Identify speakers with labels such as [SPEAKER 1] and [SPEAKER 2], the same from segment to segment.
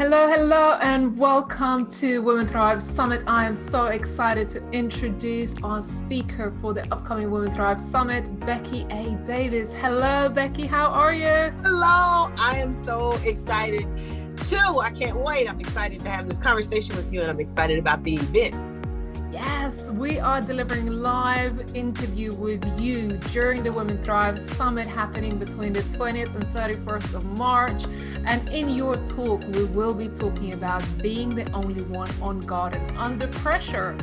[SPEAKER 1] Hello, and welcome to Women Thrive Summit. I am so excited to introduce our speaker for the upcoming Women Thrive Summit, Becky A. Davis. Hello, Becky. How are you?
[SPEAKER 2] Hello. I am so excited too. I can't wait. I'm excited to have this conversation with you, and I'm excited about the event.
[SPEAKER 1] Yes, we are delivering live interview with you during the Women Thrive Summit happening between the 20th and 31st of March. And in your talk, we will be talking about being the only one on guard and under pressure.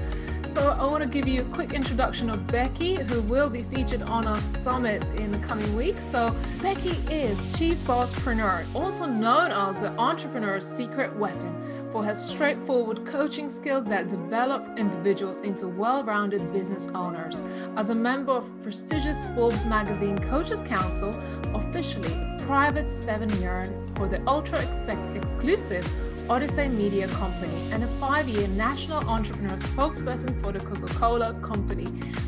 [SPEAKER 1] So I want to give you a quick introduction of Becky, who will be featured on our summit in the coming weeks. So Becky is Chief Bosspreneur, also known as the entrepreneur's secret weapon, for her straightforward coaching skills that develop individuals into well-rounded business owners. As a member of prestigious Forbes magazine Coaches Council, officially a private 7-year for the ultra-exclusive Odyssey Media Company, and a 5-year national entrepreneur spokesperson for the Coca-Cola Company,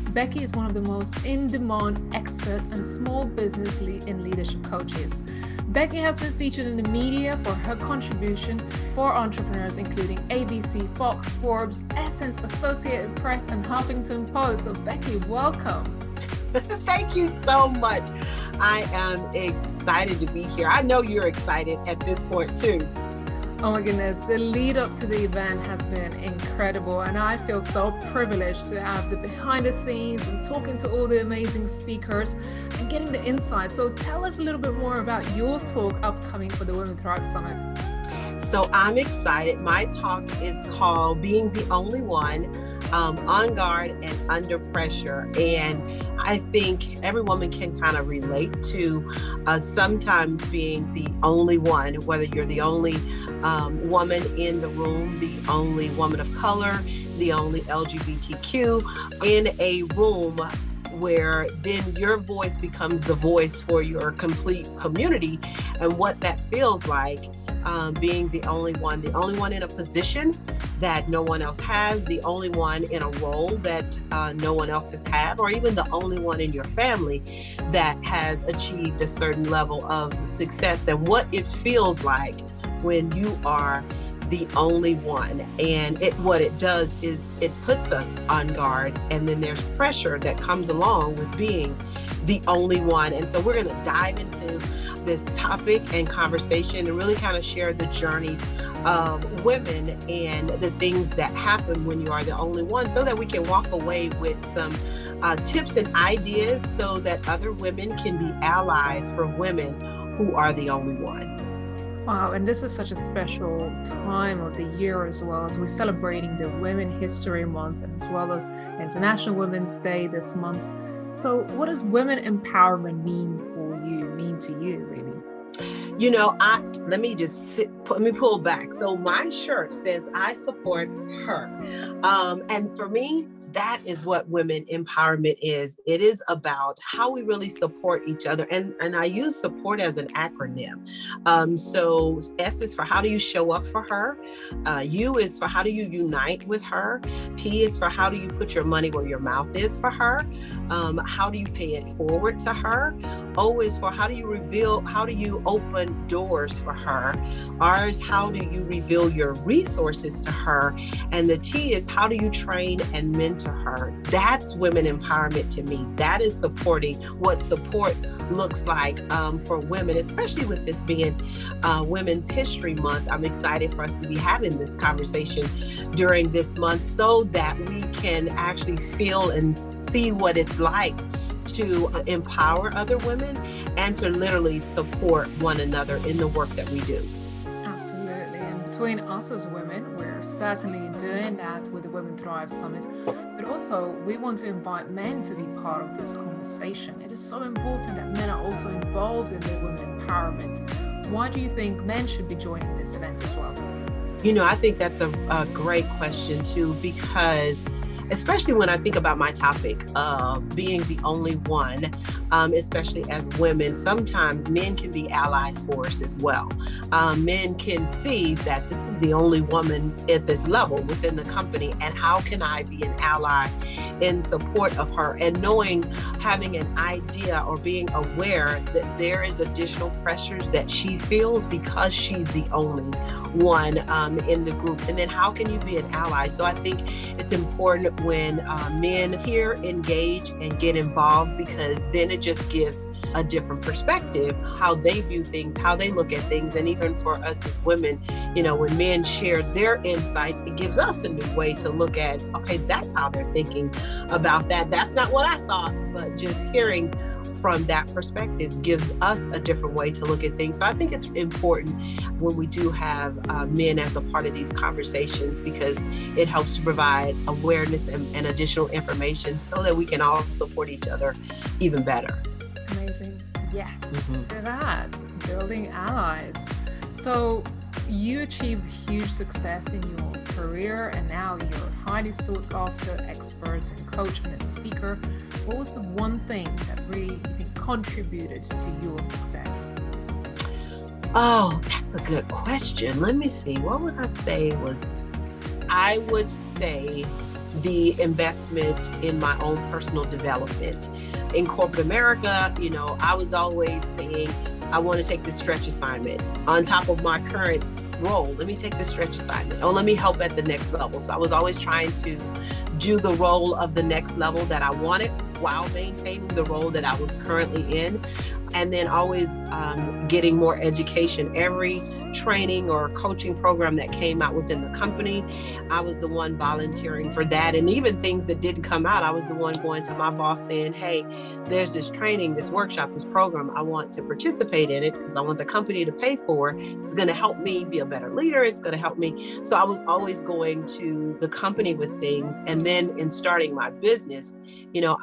[SPEAKER 1] Becky is one of the most in-demand experts and small business and leadership coaches. Becky has been featured in the media for her contribution for entrepreneurs, including ABC, Fox, Forbes, Essence, Associated Press, and Huffington Post. So Becky, welcome.
[SPEAKER 2] Thank you so much. I am excited to be here. I know you're excited at this point too.
[SPEAKER 1] Oh my goodness, the lead up to the event has been incredible, and I feel so privileged to have the behind the scenes and talking to all the amazing speakers and getting the insight. So tell us a little bit more about your talk upcoming for the Women Thrive Summit.
[SPEAKER 2] So I'm excited. My talk is called Being the Only One, on guard and under pressure. And I think every woman can kind of relate to sometimes being the only one, whether you're the only woman in the room, the only woman of color, the only LGBTQ in a room, where then your voice becomes the voice for your complete community, and what that feels like. Being the only one in a position that no one else has, the only one in a role that no one else has had, or even the only one in your family that has achieved a certain level of success, and what it feels like when you are the only one. And what it does is it puts us on guard, and then there's pressure that comes along with being the only one. And so we're going to dive into this topic and conversation and really kind of share the journey of women and the things that happen when you are the only one, so that we can walk away with some tips and ideas so that other women can be allies for women who are the only one.
[SPEAKER 1] Wow, and this is such a special time of the year, as well as we're celebrating the Women History Month, and as well as International Women's Day this month. So what does women empowerment mean to you, really?
[SPEAKER 2] You know, let me pull back. So my shirt says I support her. And for me, that is what women empowerment is. It is about how we really support each other. And I use support as an acronym. So S is for how do you show up for her? U is for how do you unite with her? P is for how do you put your money where your mouth is for her? How do you pay it forward to her? O is for how do you open doors for her? R is how do you reveal your resources to her? And the T is how do you train and mentor her? That's women empowerment to me. That is supporting what support looks like for women, especially with this being Women's History Month. I'm excited for us to be having this conversation during this month so that we can actually feel and see what it's like to empower other women and to literally support one another in the work that we do.
[SPEAKER 1] Absolutely. And between us as women, we're certainly doing that with the Women Thrive Summit. But also, we want to invite men to be part of this conversation. It is so important that men are also involved in the women empowerment. Why do you think men should be joining this event as well?
[SPEAKER 2] You know, I think that's a great question too, because especially when I think about my topic of being the only one, especially as women, sometimes men can be allies for us as well. Men can see that this is the only woman at this level within the company, and how can I be an ally in support of her? And knowing, having an idea or being aware that there is additional pressures that she feels because she's the only one in the group. And then how can you be an ally? So I think it's important when men here engage and get involved, because then it just gives a different perspective, how they view things, how they look at things. And even for us as women, when men share their insights, it gives us a new way to look at, okay, that's how they're thinking about that. That's not what I thought, but just hearing from that perspective gives us a different way to look at things. So I think it's important when we do have men as a part of these conversations, because it helps to provide awareness and additional information so that we can all support each other even better.
[SPEAKER 1] Amazing. Yes, to that, building allies. So you achieved huge success in your career, and now you're a highly sought after expert and coach and a speaker. What was the one thing that really you think contributed to your success?
[SPEAKER 2] Oh, that's a good question. Let me see. What would I say was, I would say the investment in my own personal development. In corporate America, I was always saying, I want to take this stretch assignment on top of my current role. Let me take this stretch assignment. Oh, let me help at the next level. So I was always trying to do the role of the next level that I wanted while maintaining the role that I was currently in. And then always getting more education. Every training or coaching program that came out within the company, I was the one volunteering for that. And even things that didn't come out, I was the one going to my boss saying, hey, there's this training, this workshop, this program. I want to participate in it because I want the company to pay for it. It's going to help me be a better leader. It's going to help me. So I was always going to the company with things. And then in starting my business,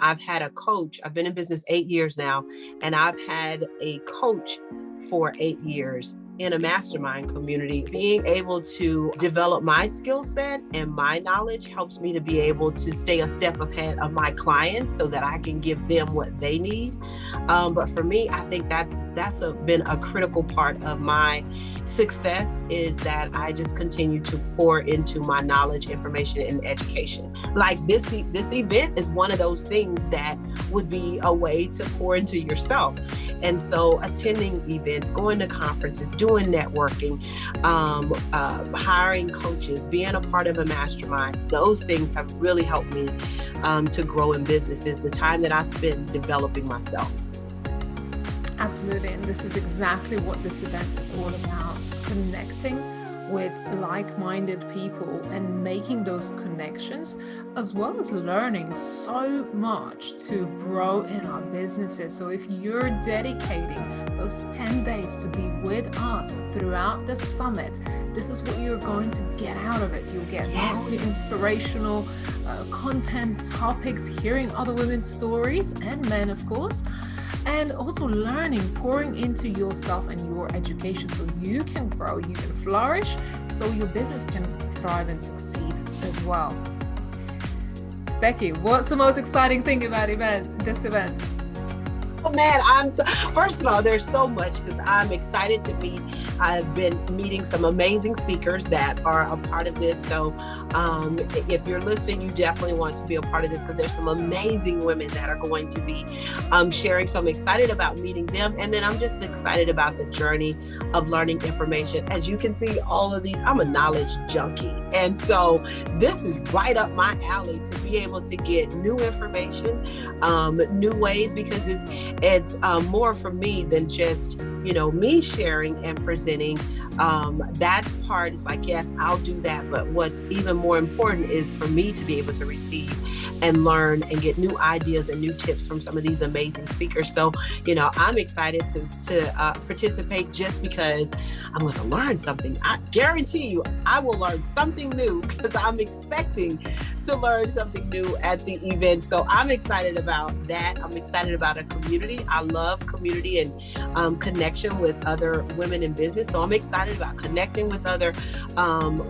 [SPEAKER 2] I've had a coach. I've been in business 8 years now, and I've had a coach for 8 years in a mastermind community. Being able to develop my skill set and my knowledge helps me to be able to stay a step ahead of my clients so that I can give them what they need. But for me, I think that's been a critical part of my success, is that I just continue to pour into my knowledge, information, and education. Like this event is one of those things that would be a way to pour into yourself. And so attending events, going to conferences, doing networking, hiring coaches, being a part of a mastermind, those things have really helped me to grow in businesses, the time that I spend developing myself.
[SPEAKER 1] Absolutely. And this is exactly what this event is all about, connecting with like-minded people and making those connections, as well as learning so much to grow in our businesses. So if you're dedicating those 10 days to be with us throughout the summit, this is what you're going to get out of it. You'll get not only inspirational content, topics, hearing other women's stories, and men, of course, and also learning, pouring into yourself and your education so you can grow, you can flourish, so your business can thrive and succeed as well. Becky, what's the most exciting thing about this event?
[SPEAKER 2] Oh man, first of all, there's so much, because I'm excited to meet. I've been meeting some amazing speakers that are a part of this. So if you're listening, you definitely want to be a part of this, because there's some amazing women that are going to be sharing. So I'm excited about meeting them. And then I'm just excited about the journey of learning information. As you can see, all of these, I'm a knowledge junkie. And so this is right up my alley to be able to get new information, new ways, because it's more for me than just, me sharing and presenting. That part is like, yes, I'll do that. But what's even more important is for me to be able to receive and learn and get new ideas and new tips from some of these amazing speakers. So, I'm excited to participate, just because I'm going to learn something. I guarantee you, I will learn something new, because I'm expecting to learn something new at the event. So I'm excited about that. I'm excited about a community. I love community and connecting connection with other women in business. So I'm excited about connecting with other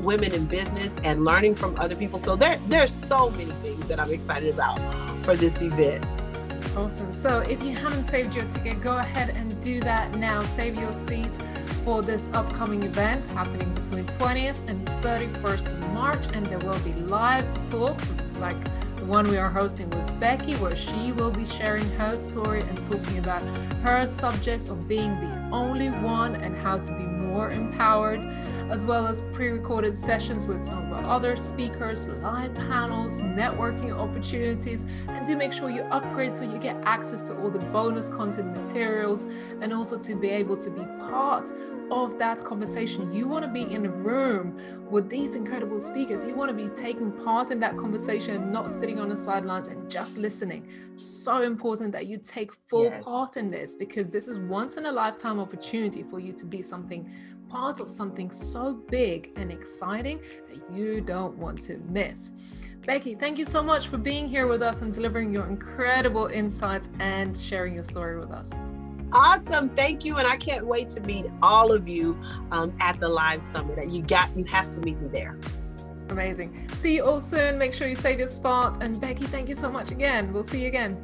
[SPEAKER 2] women in business and learning from other people. So there's so many things that I'm excited about for this event.
[SPEAKER 1] Awesome. So if you haven't saved your ticket, go ahead and do that now. Save your seat for this upcoming event happening between 20th and 31st of March. And there will be live talks like the one we are hosting with Becky, where she will be sharing her story and talking about her subject of being the only one and how to be more empowered, as well as pre-recorded sessions with some of our other speakers, live panels, networking opportunities, and do make sure you upgrade so you get access to all the bonus content materials, and also to be able to be part of that conversation. You want to be in a room with these incredible speakers. You want to be taking part in that conversation and not sitting on the sidelines and just listening. So important that you take full part in this, because this is once in a lifetime opportunity for you to be part of something so big and exciting that you don't want to miss. Becky, thank you so much for being here with us and delivering your incredible insights and sharing your story with us.
[SPEAKER 2] Awesome. Thank you. And I can't wait to meet all of you at the live summit. You have to meet me there.
[SPEAKER 1] Amazing. See you all soon. Make sure you save your spot. And Becky, thank you so much again. We'll see you again.